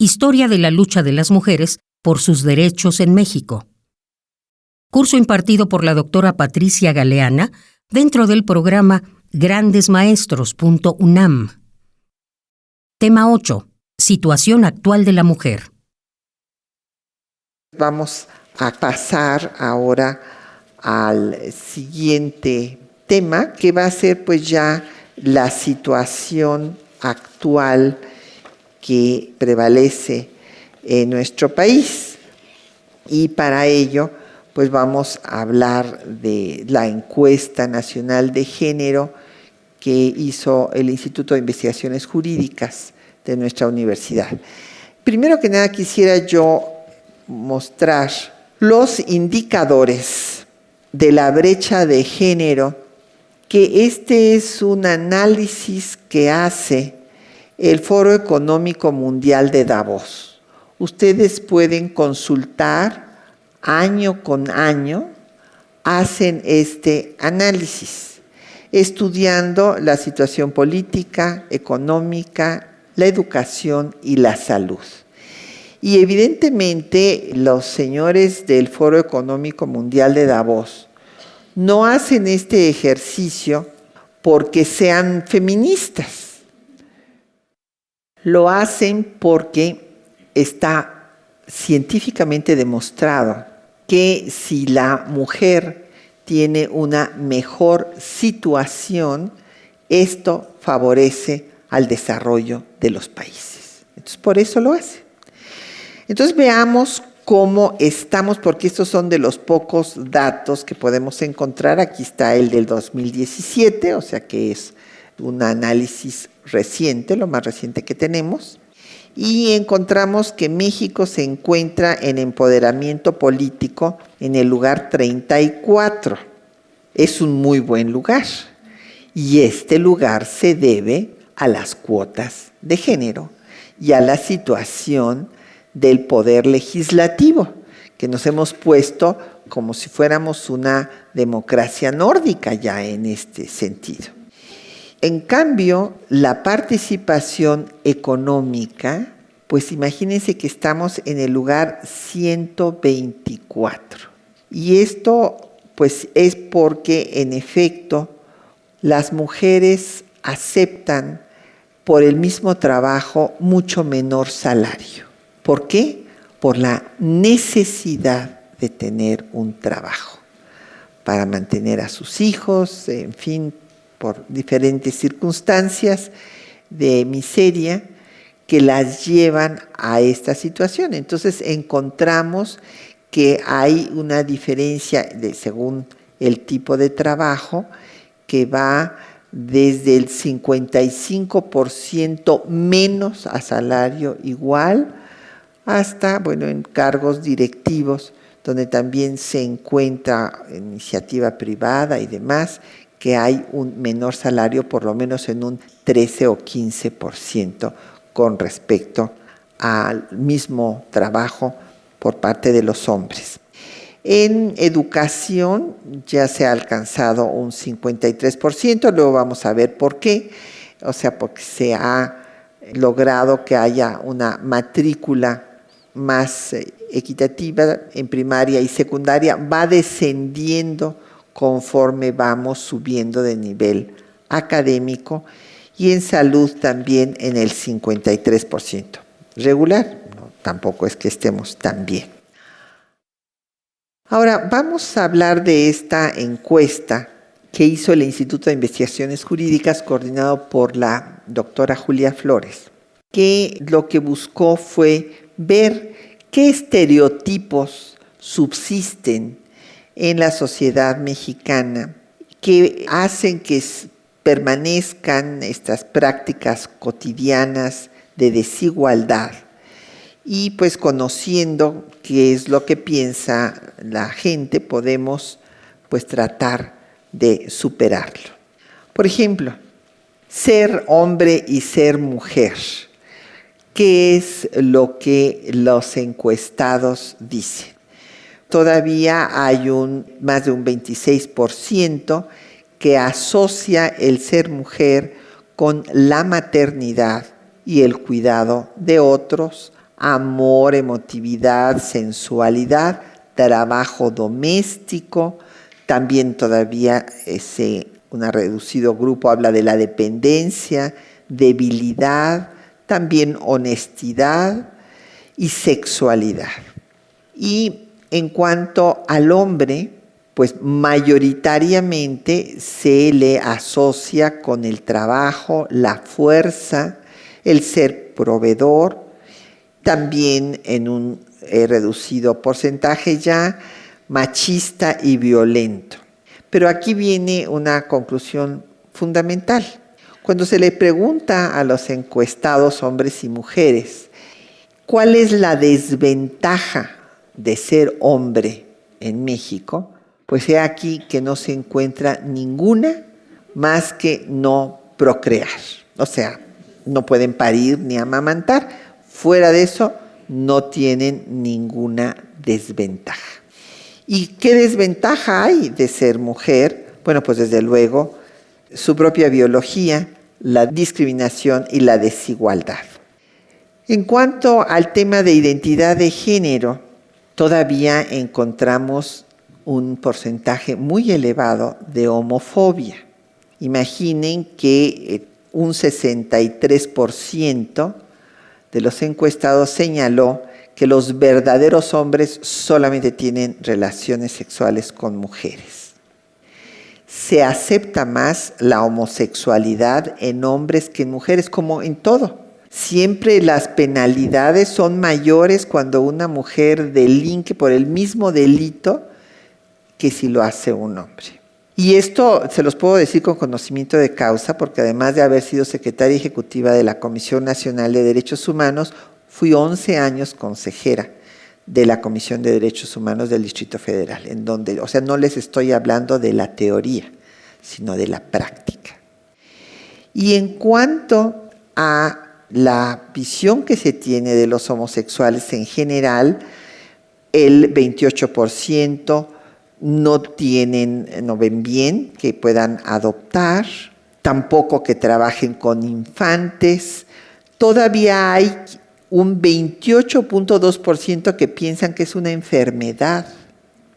Historia de la lucha de las mujeres por sus derechos en México. Curso impartido por la doctora Patricia Galeana dentro del programa grandesmaestros.unam. Tema 8. Situación actual de la mujer. Vamos a pasar ahora al siguiente tema, que va a ser pues ya la situación actual que prevalece en nuestro país. Y para ello pues vamos a hablar de la encuesta nacional de género que hizo el Instituto de Investigaciones Jurídicas de nuestra universidad. Primero que nada quisiera yo mostrar los indicadores de la brecha de género, que este es un análisis que hace el Foro Económico Mundial de Davos. Ustedes pueden consultar año con año, hacen este análisis, estudiando la situación política, económica, la educación y la salud. Y evidentemente los señores del Foro Económico Mundial de Davos no hacen este ejercicio porque sean feministas. Lo hacen porque está científicamente demostrado que si la mujer tiene una mejor situación, esto favorece al desarrollo de los países. Entonces, por eso lo hace. Entonces, veamos cómo estamos, porque estos son de los pocos datos que podemos encontrar. Aquí está el del 2017, o sea que es un análisis reciente, lo más reciente que tenemos. Y encontramos que México se encuentra en empoderamiento político en el lugar 34. Es un muy buen lugar. Y este lugar se debe a las cuotas de género y a la situación del poder legislativo, que nos hemos puesto como si fuéramos una democracia nórdica ya en este sentido. En cambio, la participación económica, pues imagínense que estamos en el lugar 124. Y esto pues es porque en efecto las mujeres aceptan por el mismo trabajo mucho menor salario. ¿Por qué? Por la necesidad de tener un trabajo para mantener a sus hijos, en fin, por diferentes circunstancias de miseria que las llevan a esta situación. Entonces encontramos que hay una diferencia según el tipo de trabajo que va desde el 55% menos a salario igual hasta, en cargos directivos, donde también se encuentra iniciativa privada y demás, que hay un menor salario, por lo menos en un 13 o 15% con respecto al mismo trabajo por parte de los hombres. En educación ya se ha alcanzado un 53%, luego vamos a ver por qué, porque se ha logrado que haya una matrícula más equitativa en primaria y secundaria, va descendiendo conforme vamos subiendo de nivel académico, y en salud también en el 53%. Regular, no, tampoco es que estemos tan bien. Ahora vamos a hablar de esta encuesta que hizo el Instituto de Investigaciones Jurídicas coordinado por la doctora Julia Flores, que lo que buscó fue ver qué estereotipos subsisten en la sociedad mexicana que hacen que permanezcan estas prácticas cotidianas de desigualdad, y pues conociendo qué es lo que piensa la gente podemos pues tratar de superarlo. Por ejemplo, ser hombre y ser mujer. ¿Qué es lo que los encuestados dicen? Todavía hay más de un 26% que asocia el ser mujer con la maternidad y el cuidado de otros amor, emotividad, sensualidad, trabajo doméstico. También todavía un reducido grupo habla de la dependencia, debilidad, también honestidad y sexualidad. Y en cuanto al hombre, pues mayoritariamente se le asocia con el trabajo, la fuerza, el ser proveedor, también en un reducido porcentaje ya machista y violento. Pero aquí viene una conclusión fundamental. Cuando se le pregunta a los encuestados, hombres y mujeres, ¿cuál es la desventaja de ser hombre en México? Pues he aquí que no se encuentra ninguna más que no procrear. O sea, no pueden parir ni amamantar. Fuera de eso, no tienen ninguna desventaja. ¿Y qué desventaja hay de ser mujer? Bueno, pues desde luego, su propia biología, la discriminación y la desigualdad. En cuanto al tema de identidad de género, todavía encontramos un porcentaje muy elevado de homofobia. Imaginen que un 63% de los encuestados señaló que los verdaderos hombres solamente tienen relaciones sexuales con mujeres. Se acepta más la homosexualidad en hombres que en mujeres, como en todo. Siempre las penalidades son mayores cuando una mujer delinque por el mismo delito que si lo hace un hombre. Y esto se los puedo decir con conocimiento de causa, porque además de haber sido secretaria ejecutiva de la Comisión Nacional de Derechos Humanos, fui 11 años consejera de la Comisión de Derechos Humanos del Distrito Federal, en donde, o sea, no les estoy hablando de la teoría, sino de la práctica. Y en cuanto a la visión que se tiene de los homosexuales en general, el 28% no ven bien que puedan adoptar, tampoco que trabajen con infantes. Todavía hay un 28.2% que piensan que es una enfermedad.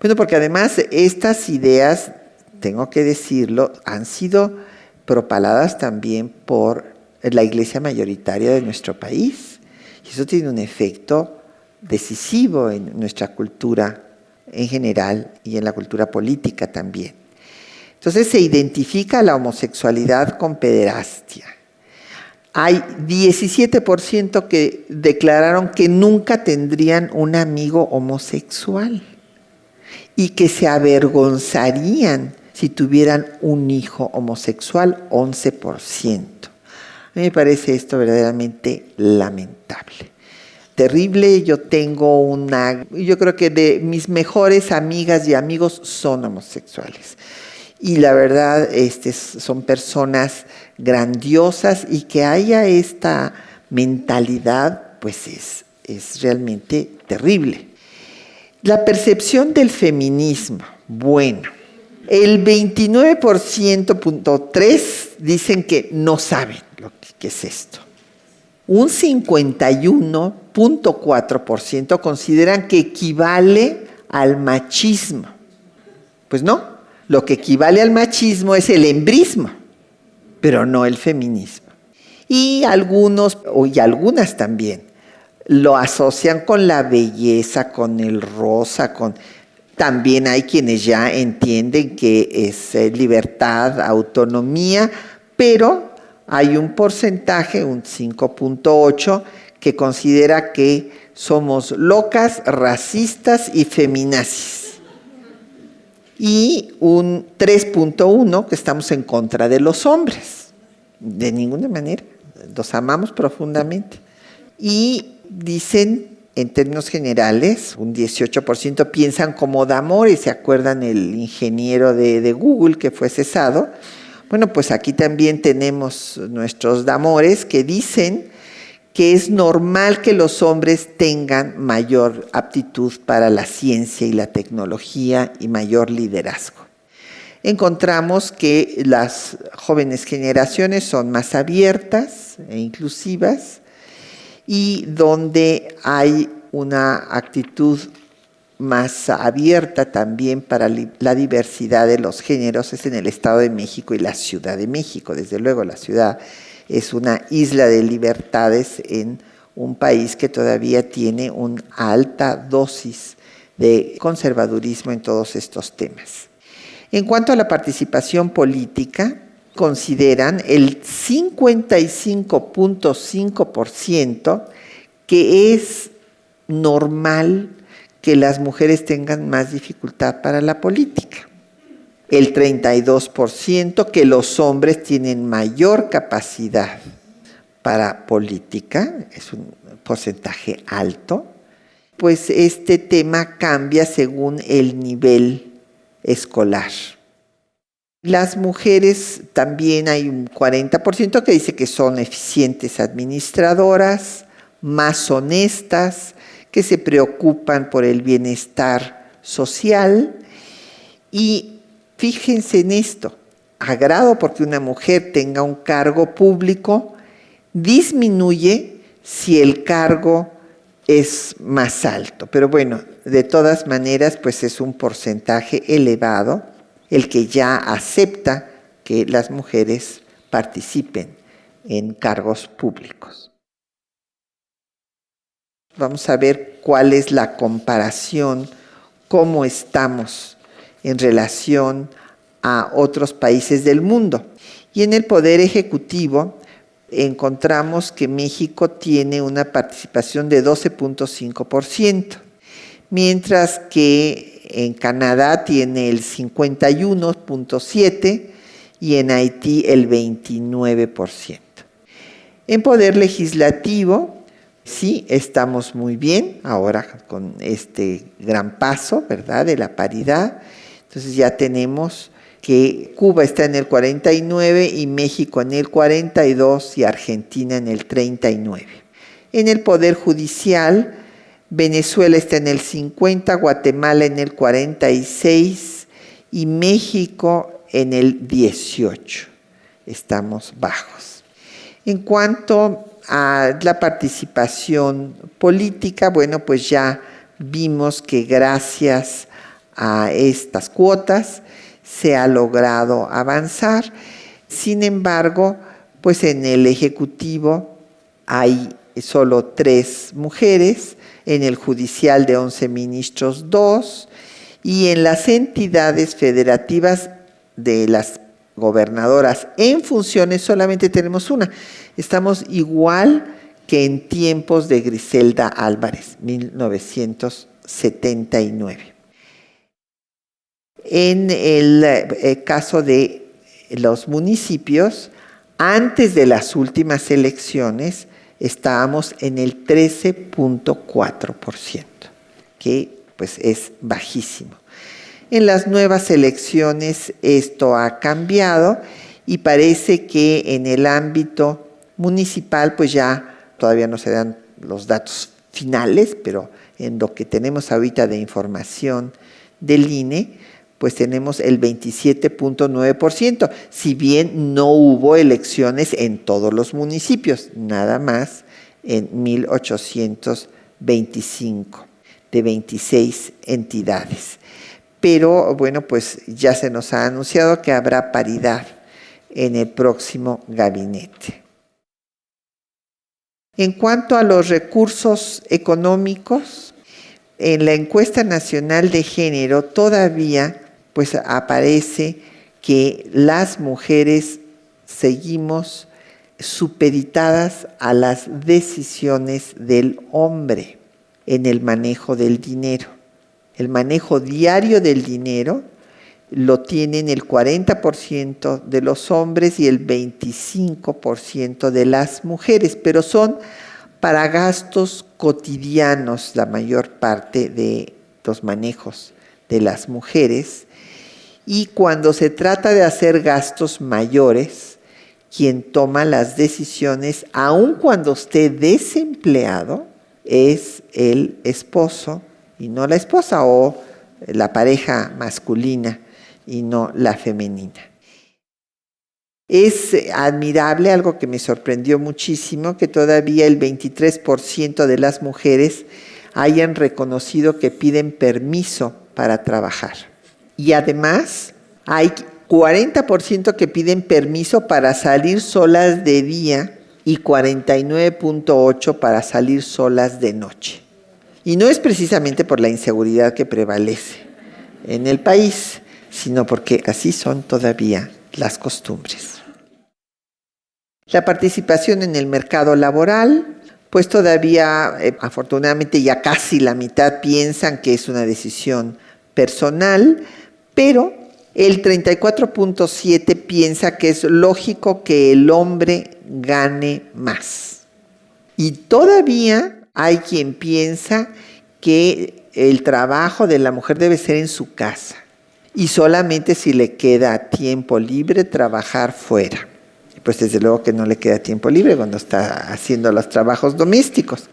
Bueno, porque además estas ideas, tengo que decirlo, han sido propaladas también por la iglesia mayoritaria de nuestro país. Y eso tiene un efecto decisivo en nuestra cultura en general y en la cultura política también. Entonces se identifica la homosexualidad con pederastia. Hay 17% que declararon que nunca tendrían un amigo homosexual y que se avergonzarían si tuvieran un hijo homosexual, 11%. A mí me parece esto verdaderamente lamentable. Terrible. Yo creo que de mis mejores amigas y amigos son homosexuales. Y la verdad, son personas grandiosas, y que haya esta mentalidad, pues es realmente terrible. La percepción del feminismo. Bueno, el 29.3% dicen que no saben lo que es esto. Un 51.4% consideran que equivale al machismo. Pues no, lo que equivale al machismo es el embrismo, pero no el feminismo. Y algunos, y algunas también, lo asocian con la belleza, con el rosa, También hay quienes ya entienden que es libertad, autonomía, pero hay un porcentaje, un 5.8%, que considera que somos locas, racistas y feminazis. Y un 3.1% que estamos en contra de los hombres. De ninguna manera. Los amamos profundamente. Y dicen, en términos generales, un 18% piensan como Damore. ¿Se acuerdan el ingeniero de Google que fue cesado? Bueno, pues aquí también tenemos nuestros Damores que dicen que es normal que los hombres tengan mayor aptitud para la ciencia y la tecnología y mayor liderazgo. Encontramos que las jóvenes generaciones son más abiertas e inclusivas, y donde hay una actitud más abierta también para la diversidad de los géneros es en el Estado de México y la Ciudad de México. Desde luego la ciudad es una isla de libertades en un país que todavía tiene una alta dosis de conservadurismo en todos estos temas. En cuanto a la participación política, consideran el 55.5% que es normal que las mujeres tengan más dificultad para la política. El 32% que los hombres tienen mayor capacidad para política, es un porcentaje alto, pues este tema cambia según el nivel escolar. Las mujeres también hay un 40% que dice que son eficientes administradoras, más honestas, que se preocupan por el bienestar social. Y fíjense en esto, agrado porque una mujer tenga un cargo público disminuye si el cargo es más alto. Pero bueno, de todas maneras, pues es un porcentaje elevado el que ya acepta que las mujeres participen en cargos públicos. Vamos a ver cuál es la comparación, cómo estamos en relación a otros países del mundo. Y en el Poder Ejecutivo encontramos que México tiene una participación de 12.5%, mientras que en Canadá tiene el 51.7% y en Haití el 29%. En Poder Legislativo, sí, estamos muy bien ahora con este gran paso, ¿verdad?, de la paridad. Entonces ya tenemos que Cuba está en el 49 y México en el 42 y Argentina en el 39. En el Poder Judicial, Venezuela está en el 50, Guatemala en el 46 y México en el 18. Estamos bajos. En cuanto a la participación política, bueno, pues ya vimos que gracias a estas cuotas se ha logrado avanzar. Sin embargo, pues en el Ejecutivo hay solo 3 mujeres, en el Judicial de 11 ministros 2, y en las entidades federativas de las gobernadoras en funciones solamente tenemos una. Estamos igual que en tiempos de Griselda Álvarez, 1979. En el caso de los municipios, antes de las últimas elecciones, estábamos en el 13.4%, que pues es bajísimo. En las nuevas elecciones esto ha cambiado y parece que en el ámbito municipal pues ya todavía no se dan los datos finales, pero en lo que tenemos ahorita de información del INE, pues tenemos el 27.9%, si bien no hubo elecciones en todos los municipios, nada más en 1825 de 26 entidades. Pero bueno, pues ya se nos ha anunciado que habrá paridad en el próximo gabinete. En cuanto a los recursos económicos, en la encuesta nacional de género todavía pues aparece que las mujeres seguimos supeditadas a las decisiones del hombre en el manejo del dinero. El manejo diario del dinero lo tienen el 40% de los hombres y el 25% de las mujeres, pero son para gastos cotidianos la mayor parte de los manejos de las mujeres. Y cuando se trata de hacer gastos mayores, quien toma las decisiones, aun cuando esté desempleado, es el esposo y no la esposa, o la pareja masculina y no la femenina. Es admirable, algo que me sorprendió muchísimo, que todavía el 23% de las mujeres hayan reconocido que piden permiso para trabajar. Y además hay 40% que piden permiso para salir solas de día y 49.8% para salir solas de noche. Y no es precisamente por la inseguridad que prevalece en el país, sino porque así son todavía las costumbres. La participación en el mercado laboral, pues todavía, afortunadamente, ya casi la mitad piensan que es una decisión personal, pero el 34.7% piensa que es lógico que el hombre gane más. Y todavía hay quien piensa que el trabajo de la mujer debe ser en su casa y solamente si le queda tiempo libre trabajar fuera. Pues desde luego que no le queda tiempo libre cuando está haciendo los trabajos domésticos.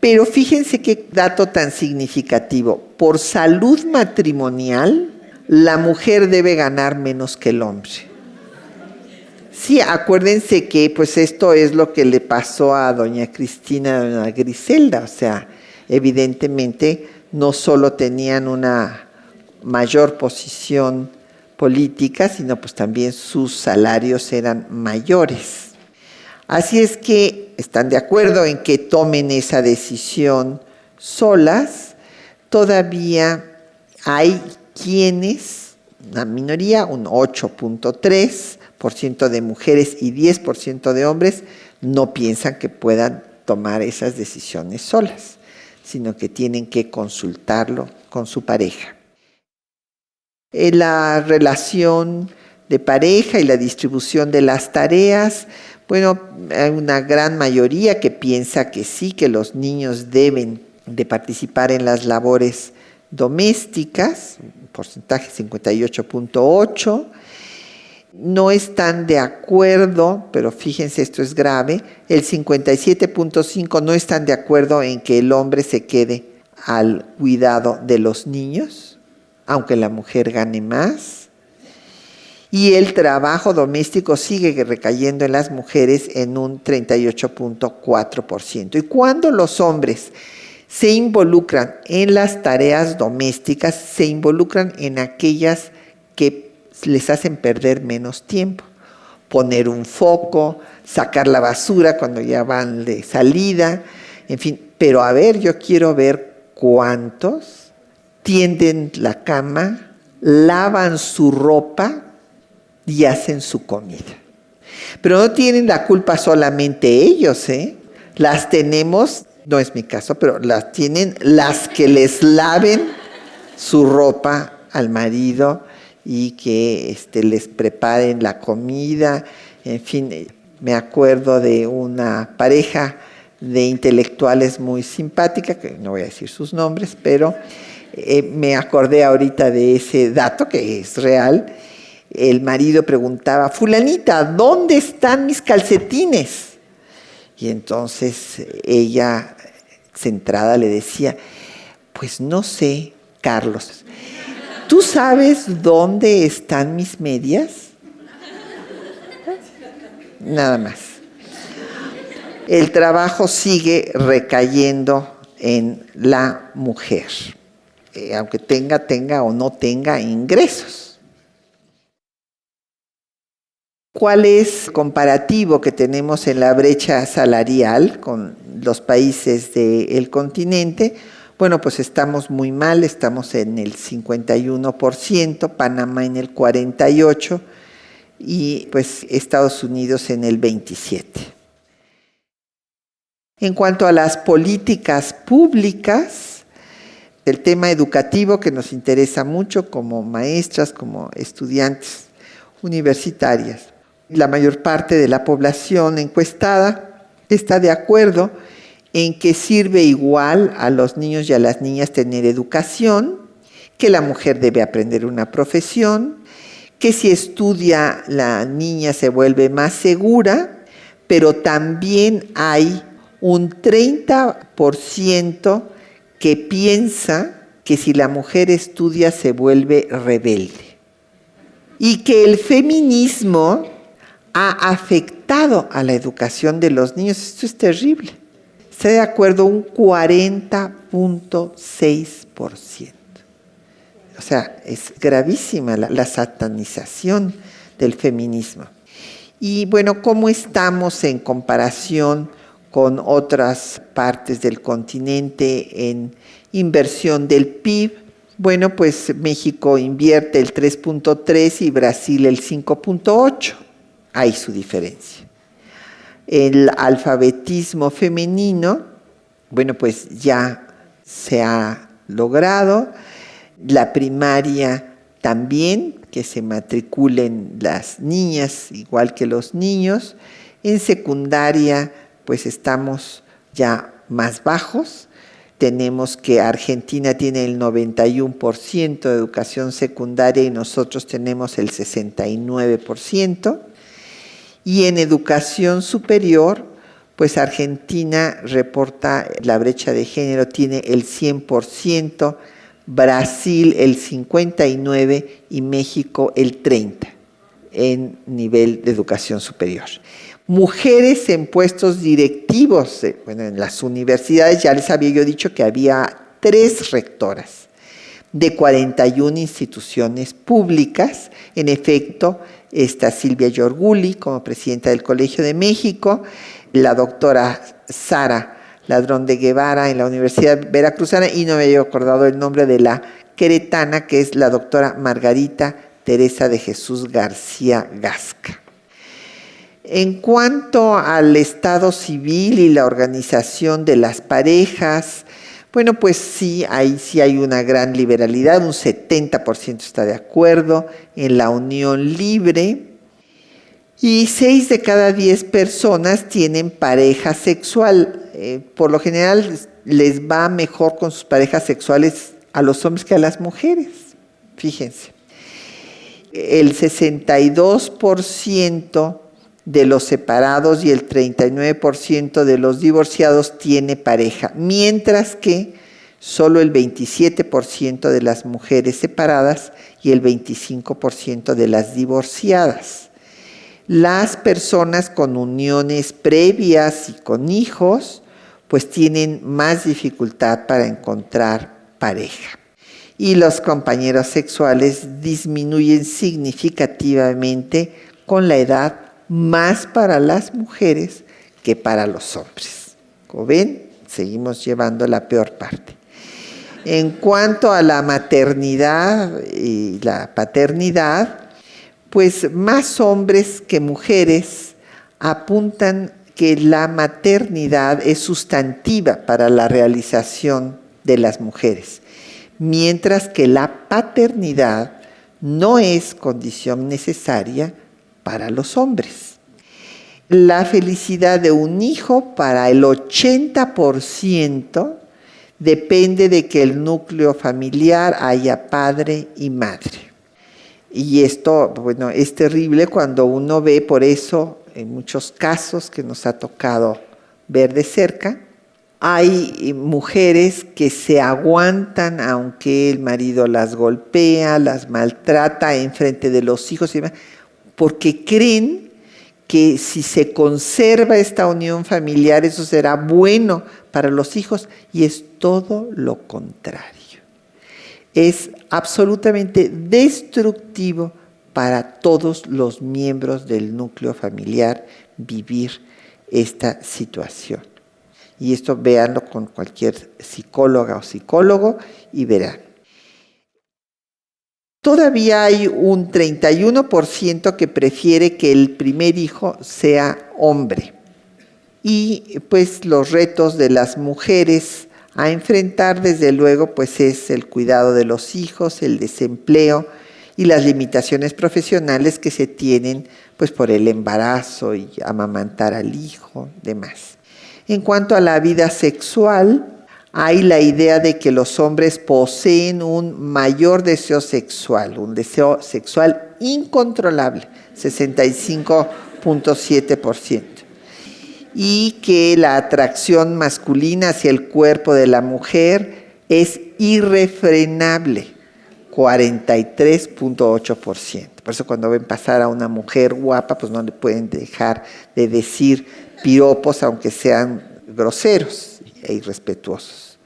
Pero fíjense qué dato tan significativo. Por salud matrimonial, la mujer debe ganar menos que el hombre. Sí, acuérdense que pues esto es lo que le pasó a doña Cristina, a doña Griselda. O sea, evidentemente no solo tenían una mayor posición política, sino pues también sus salarios eran mayores. Así es que están de acuerdo en que tomen esa decisión solas. Todavía hay quienes, una minoría, un 8.3% de mujeres y 10% de hombres, no piensan que puedan tomar esas decisiones solas, sino que tienen que consultarlo con su pareja. La relación de pareja y la distribución de las tareas, bueno, hay una gran mayoría que piensa que sí, que los niños deben de participar en las labores domésticas, un porcentaje 58.8%. No están de acuerdo, pero fíjense, esto es grave, el 57.5% no están de acuerdo en que el hombre se quede al cuidado de los niños, aunque la mujer gane más, y el trabajo doméstico sigue recayendo en las mujeres en un 38.4%. Y cuando los hombres se involucran en las tareas domésticas, se involucran en aquellas que les hacen perder menos tiempo. Poner un foco, sacar la basura cuando ya van de salida, en fin. Pero a ver, yo quiero ver cuántos tienden la cama, lavan su ropa y hacen su comida. Pero no tienen la culpa solamente ellos, ¿eh? Las tenemos, no es mi caso, pero las tienen las que les laven su ropa al marido y que les preparen la comida. En fin, me acuerdo de una pareja de intelectuales muy simpática, que no voy a decir sus nombres, pero me acordé ahorita de ese dato que es real. El marido preguntaba: fulanita, ¿dónde están mis calcetines? Y entonces ella, centrada, le decía: pues no sé, Carlos, ¿tú sabes dónde están mis medias? Nada más. El trabajo sigue recayendo en la mujer, aunque tenga o no tenga ingresos. ¿Cuál es el comparativo que tenemos en la brecha salarial con los países del continente? Bueno, pues estamos muy mal, estamos en el 51%, Panamá en el 48% y pues Estados Unidos en el 27%. En cuanto a las políticas públicas, el tema educativo que nos interesa mucho como maestras, como estudiantes universitarias. La mayor parte de la población encuestada está de acuerdo en que sirve igual a los niños y a las niñas tener educación, que la mujer debe aprender una profesión, que si estudia la niña se vuelve más segura, pero también hay un 30% que piensa que si la mujer estudia se vuelve rebelde. Y que el feminismo ha afectado a la educación de los niños. Esto es terrible. Está de acuerdo un 40.6%. O sea, es gravísima la satanización del feminismo. Y bueno, ¿cómo estamos en comparación con otras partes del continente en inversión del PIB? Bueno, pues México invierte el 3.3 y Brasil el 5.8. Hay su diferencia. El alfabetismo femenino, bueno, pues ya se ha logrado. La primaria también, que se matriculen las niñas igual que los niños. En secundaria, pues estamos ya más bajos. Tenemos que Argentina tiene el 91% de educación secundaria y nosotros tenemos el 69%. Y en educación superior, pues Argentina reporta la brecha de género, tiene el 100%, Brasil el 59% y México el 30% en nivel de educación superior. Mujeres en puestos directivos, bueno, en las universidades ya les había yo dicho que había 3 rectoras de 41 instituciones públicas. En efecto, está Silvia Yorguli como presidenta del Colegio de México, la doctora Sara Ladrón de Guevara en la Universidad Veracruzana, y no me había acordado el nombre de la queretana, que es la doctora Margarita Teresa de Jesús García Gasca. En cuanto al estado civil y la organización de las parejas, bueno, pues sí hay una gran liberalidad, un 70% está de acuerdo en la unión libre y 6 de cada 10 personas tienen pareja sexual. Por lo general les va mejor con sus parejas sexuales a los hombres que a las mujeres, fíjense. El 62% de los separados y el 39% de los divorciados tiene pareja, mientras que solo el 27% de las mujeres separadas y el 25% de las divorciadas. Las personas con uniones previas y con hijos, pues tienen más dificultad para encontrar pareja. Y los compañeros sexuales disminuyen significativamente con la edad, más para las mujeres que para los hombres. Como ven, seguimos llevando la peor parte. En cuanto a la maternidad y la paternidad, pues más hombres que mujeres apuntan que la maternidad es sustantiva para la realización de las mujeres, mientras que la paternidad no es condición necesaria para los hombres. La felicidad de un hijo para el 80% depende de que el núcleo familiar haya padre y madre. Y esto, bueno, es terrible cuando uno ve, por eso, en muchos casos que nos ha tocado ver de cerca, hay mujeres que se aguantan aunque el marido las golpea, las maltrata en frente de los hijos y demás, porque creen que si se conserva esta unión familiar, eso será bueno para los hijos, y es todo lo contrario. Es absolutamente destructivo para todos los miembros del núcleo familiar vivir esta situación. Y esto véanlo con cualquier psicóloga o psicólogo y verán. Todavía hay un 31% que prefiere que el primer hijo sea hombre. Y pues los retos de las mujeres a enfrentar, desde luego, pues es el cuidado de los hijos, el desempleo y las limitaciones profesionales que se tienen pues por el embarazo y amamantar al hijo, demás. En cuanto a la vida sexual, hay la idea de que los hombres poseen un mayor deseo sexual, un deseo sexual incontrolable, 65.7%. Y que la atracción masculina hacia el cuerpo de la mujer es irrefrenable, 43.8%. Por eso cuando ven pasar a una mujer guapa, pues no le pueden dejar de decir piropos, aunque sean groseros e irrespetuosos.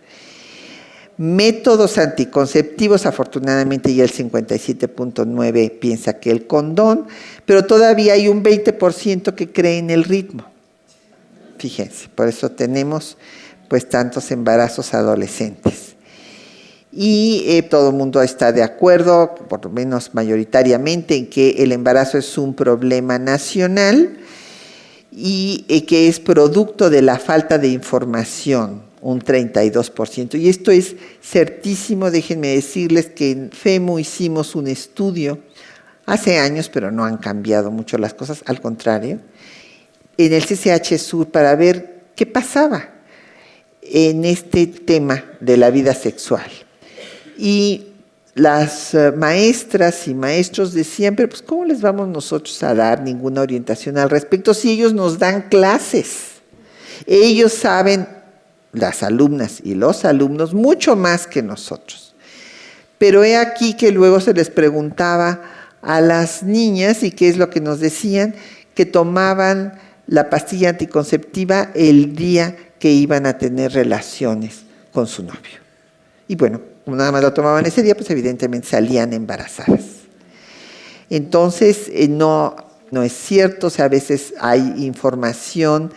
Métodos anticonceptivos, afortunadamente ya el 57.9% piensa que el condón, pero todavía hay un 20% que cree en el ritmo. Fíjense, por eso tenemos pues tantos embarazos adolescentes. Y todo el mundo está de acuerdo, por lo menos mayoritariamente, en que el embarazo es un problema nacional y que es producto de la falta de información, un 32%. Y esto es certísimo. Déjenme decirles que en FEMU hicimos un estudio hace años, pero no han cambiado mucho las cosas, al contrario, en el CCH Sur para ver qué pasaba en este tema de la vida sexual. Y las maestras y maestros decían, pero pues ¿cómo les vamos nosotros a dar ninguna orientación al respecto si ellos nos dan clases? Ellos saben, las alumnas y los alumnos, mucho más que nosotros. Pero he aquí que luego se les preguntaba a las niñas, y qué es lo que nos decían, que tomaban la pastilla anticonceptiva el día que iban a tener relaciones con su novio. Y bueno, como nada más lo tomaban ese día, pues evidentemente salían embarazadas. Entonces, no es cierto, o sea, a veces hay información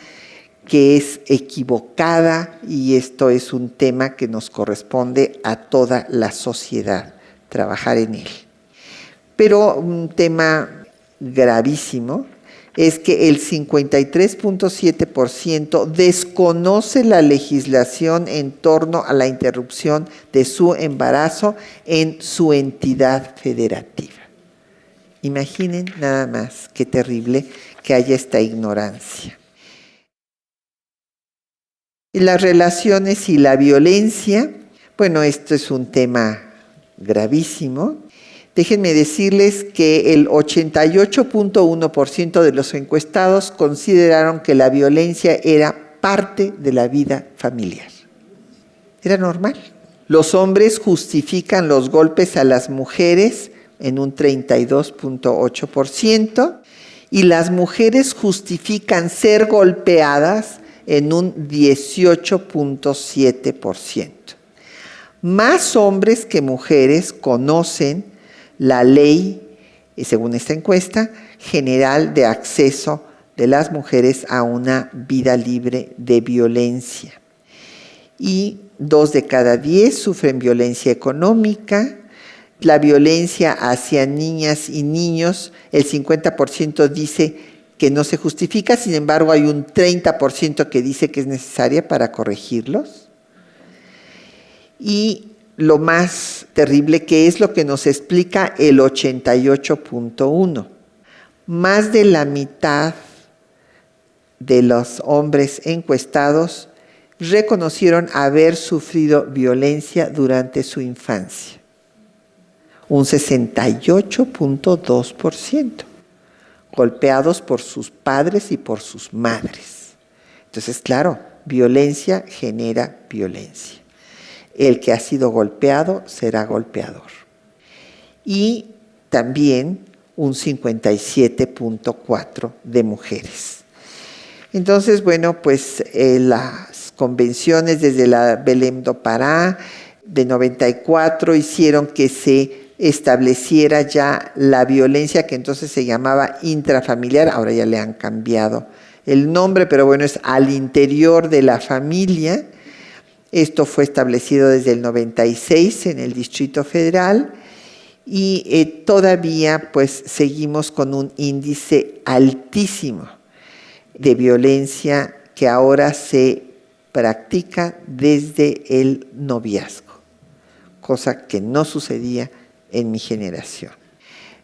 que es equivocada y esto es un tema que nos corresponde a toda la sociedad, trabajar en él. Pero un tema gravísimo es que el 53.7% desconoce la legislación en torno a la interrupción de su embarazo en su entidad federativa. Imaginen nada más qué terrible que haya esta ignorancia. Las relaciones y la violencia, bueno, esto es un tema gravísimo. Déjenme decirles que el 88.1% de los encuestados consideraron que la violencia era parte de la vida familiar. Era normal. Los hombres justifican los golpes a las mujeres en un 32.8% y las mujeres justifican ser golpeadas en un 18.7%. Más hombres que mujeres conocen la ley, según esta encuesta, general de acceso de las mujeres a una vida libre de violencia. Y 2 de cada 10 sufren violencia económica. La violencia hacia niñas y niños, el 50% dice que no se justifica, sin embargo hay un 30% que dice que es necesaria para corregirlos. Y lo más terrible, que es lo que nos explica el 88.1%. Más de la mitad de los hombres encuestados reconocieron haber sufrido violencia durante su infancia. Un 68.2%. Golpeados por sus padres y por sus madres. Entonces, claro, violencia genera violencia. El que ha sido golpeado será golpeador. Y también un 57.4% de mujeres. Entonces, bueno, pues las convenciones desde la Belém do Pará de 94 hicieron que se estableciera ya la violencia que entonces se llamaba intrafamiliar, ahora ya le han cambiado el nombre, pero bueno, es al interior de la familia. Esto fue establecido desde el 96 en el Distrito Federal y todavía pues seguimos con un índice altísimo de violencia que ahora se practica desde el noviazgo, cosa que no sucedía en mi generación.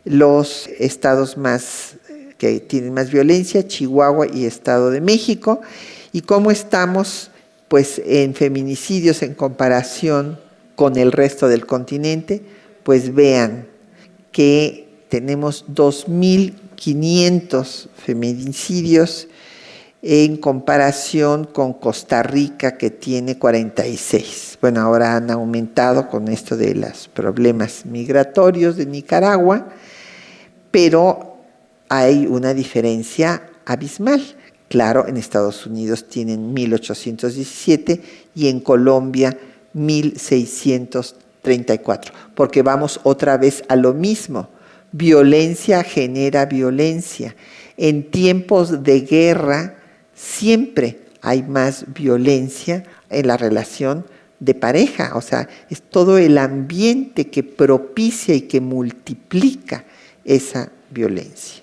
Los estados que tienen más violencia, Chihuahua y Estado de México. ¿Y cómo estamos? Pues en feminicidios en comparación con el resto del continente, pues vean que tenemos 2.500 feminicidios en comparación con Costa Rica, que tiene 46. Bueno, ahora han aumentado con esto de los problemas migratorios de Nicaragua, pero hay una diferencia abismal. Claro, en Estados Unidos tienen 1817 y en Colombia 1634, porque vamos otra vez a lo mismo. Violencia genera violencia. En tiempos de guerra siempre hay más violencia en la relación de pareja, o sea, es todo el ambiente que propicia y que multiplica esa violencia.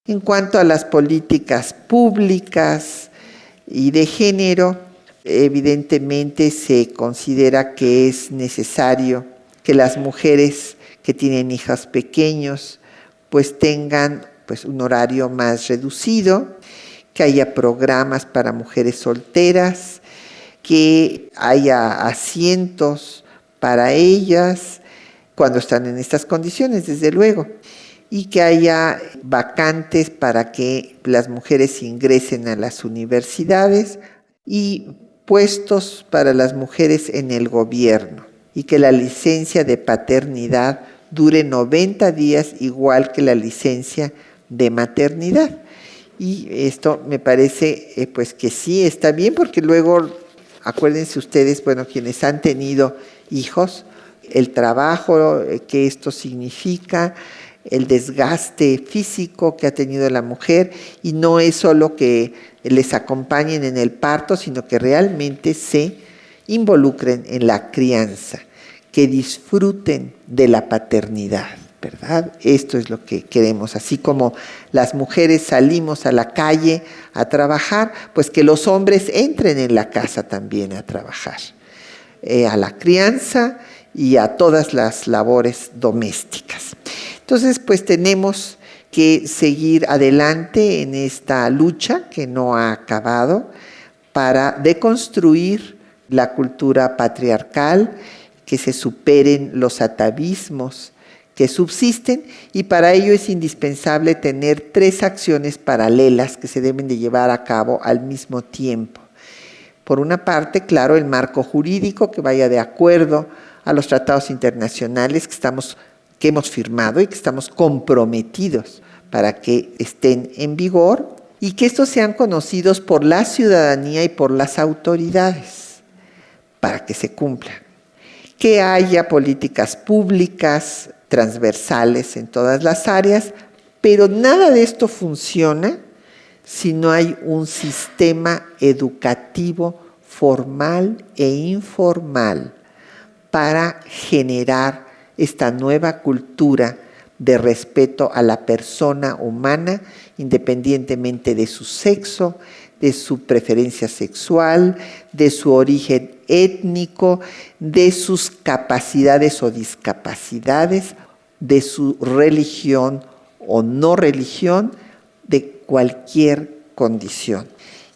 En cuanto a las políticas públicas y de género, evidentemente se considera que es necesario que las mujeres que tienen hijos pequeños pues tengan pues un horario más reducido, que haya programas para mujeres solteras, que haya asientos para ellas cuando están en estas condiciones, desde luego, y que haya vacantes para que las mujeres ingresen a las universidades y puestos para las mujeres en el gobierno, y que la licencia de paternidad dure 90 días igual que la licencia de maternidad. Y esto me parece pues que sí está bien, porque luego, acuérdense ustedes, bueno, quienes han tenido hijos, el trabajo que esto significa, el desgaste físico que ha tenido la mujer, y no es solo que les acompañen en el parto, sino que realmente se involucren en la crianza, que disfruten de la paternidad, ¿verdad? Esto es lo que queremos. Así como las mujeres salimos a la calle a trabajar, pues que los hombres entren en la casa también a trabajar, a la crianza y a todas las labores domésticas. Entonces, pues tenemos que seguir adelante en esta lucha que no ha acabado para deconstruir la cultura patriarcal, que se superen los atavismos que subsisten, y para ello es indispensable tener 3 acciones paralelas que se deben de llevar a cabo al mismo tiempo. Por una parte, claro, el marco jurídico que vaya de acuerdo a los tratados internacionales que hemos firmado y que estamos comprometidos para que estén en vigor, y que estos sean conocidos por la ciudadanía y por las autoridades para que se cumplan. Que haya políticas públicas transversales en todas las áreas, pero nada de esto funciona si no hay un sistema educativo formal e informal para generar esta nueva cultura de respeto a la persona humana, independientemente de su sexo, de su preferencia sexual, de su origen étnico, de sus capacidades o discapacidades, de su religión o no religión, de cualquier condición.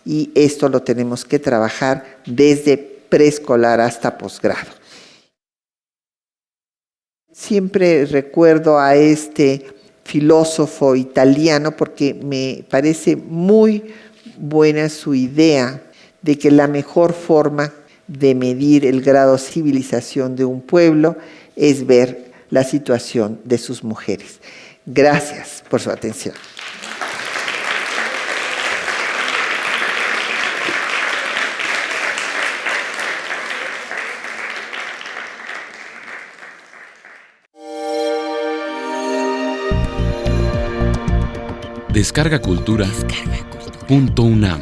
Y esto lo tenemos que trabajar desde preescolar hasta posgrado. Siempre recuerdo a este filósofo italiano porque me parece muy buena su idea de que la mejor forma de medir el grado de civilización de un pueblo es ver la situación de sus mujeres. Gracias por su atención. Descarga Cultura.unam